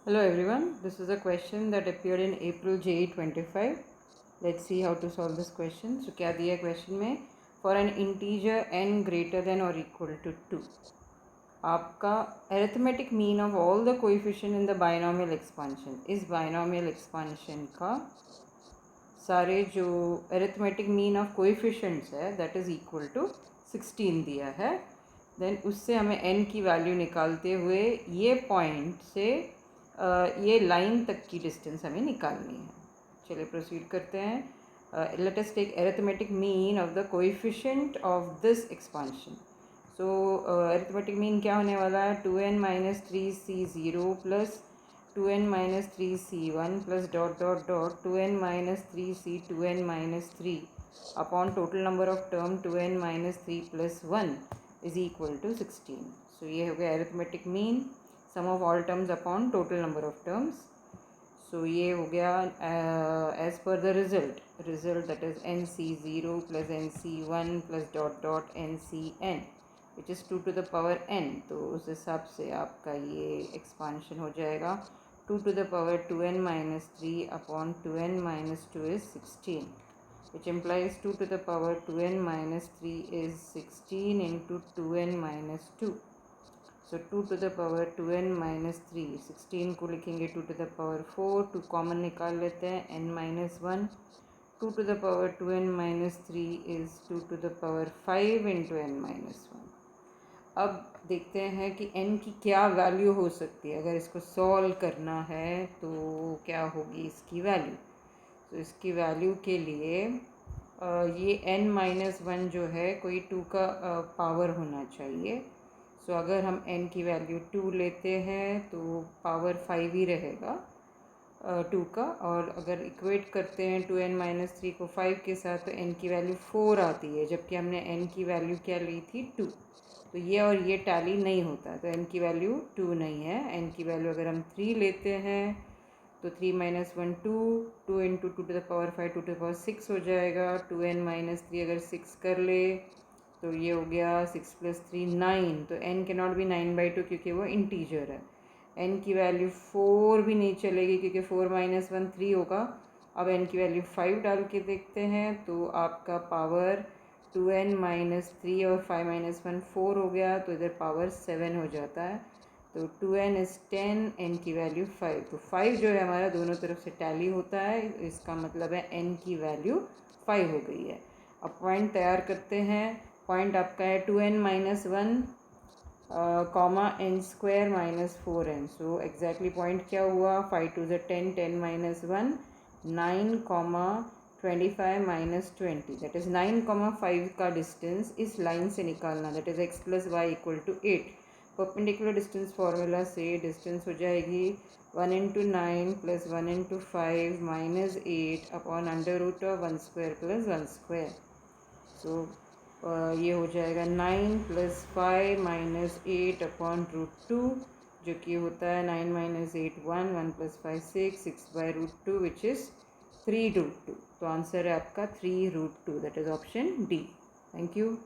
Hello everyone, this is a question that appeared in April JE 25. Let's see how to solve this question. So क्या दिया question में, for an integer n greater than or equal to 2, आपका arithmetic mean of all the coefficient in the binomial expansion, इस binomial expansion का सारे जो arithmetic mean of coefficients है that is equal to 16 दिया है. देन उससे हमें n की वैल्यू निकालते हुए ये पॉइंट से ये लाइन तक की डिस्टेंस हमें निकालनी है. चलिए प्रोसीड करते हैं. Let us take arithmetic mean of the coefficient of this expansion. So arithmetic mean क्या होने वाला है, 2n minus 3c0 plus 2n minus 3c1 plus dot dot dot 2n minus 3c 2n minus 3 upon total number of term 2n minus 3 plus 1 is equal to 16. So ये हो गया arithmetic mean, sum of all terms upon total number of terms. So ये हो गया as पर the result that is nc0 plus nc1 plus dot dot ncn which is 2 to the power n. तो उस हिसाब से आपका ये एक्सपांशन हो जाएगा 2 to the power 2n minus 3 upon 2n minus 2 is 16, which implies 2 to the power 2n minus 3 is 16 into 2n minus 2. So 2 to the power 2n minus 3, 16 को लिखेंगे 2 to the power 4, 2 कॉमन निकाल लेते हैं, n minus 1. 2 to the power 2n minus 3 is 2 to the power 5 into n minus 1. अब देखते हैं कि n की क्या वैल्यू हो सकती है. अगर इसको सॉल्व करना है तो क्या होगी इसकी वैल्यू. तो इसकी वैल्यू के लिए ये n माइनस 1 जो है कोई 2 का पावर होना चाहिए. सो अगर हम n की वैल्यू 2 लेते हैं तो पावर 5 ही रहेगा 2 का. और अगर इक्वेट करते हैं 2n माइनस 3 को 5 के साथ तो n की वैल्यू 4 आती है, जबकि हमने n की वैल्यू क्या ली थी 2. तो ये और ये टैली नहीं होता, तो n की वैल्यू 2 नहीं है. n की वैल्यू अगर हम 3 लेते हैं तो 3 minus 1 2 into 2 to the power 5 2 to the power 6 हो जाएगा. 2n माइनस 3 अगर 6 कर ले तो ये हो गया 6 प्लस 3 9. तो n के नॉट भी 9/2 क्योंकि वो इंटीजर है. n की वैल्यू 4 भी नहीं चलेगी क्योंकि 4 माइनस 1 3 होगा. अब n की वैल्यू 5 डाल के देखते हैं तो आपका पावर 2n माइनस 3 और 5 माइनस 1 4 हो गया, तो इधर पावर 7 हो जाता है. तो 2n इज़ 10, n की वैल्यू 5. तो 5 जो है हमारा दोनों तरफ से टैली होता है, इसका मतलब है n की वैल्यू 5 हो गई है. अब पॉइंट तैयार करते हैं. पॉइंट आपका है 2n minus 1 comma n square minus 4n. So exactly point क्या हुआ, 5 twos 10 10 minus 1 9 comma 25 minus 20, that is 9,5 का डिस्टेंस इस लाइन से निकालना, that is x plus Y equal to 8. Perpendicular distance formula से डिस्टेंस हो जाएगी 1 into 9 plus 1 into 5 minus 8 upon under root of 1 square plus 1 square. सो ये हो जाएगा 9 प्लस 5 माइनस 8 अपॉन रूट 2, जो कि होता है 9 minus 8 1 1 plus 5 6 6 by root 2 which is 3 root 2. तो आंसर है आपका 3 root 2, that is option D. Thank you.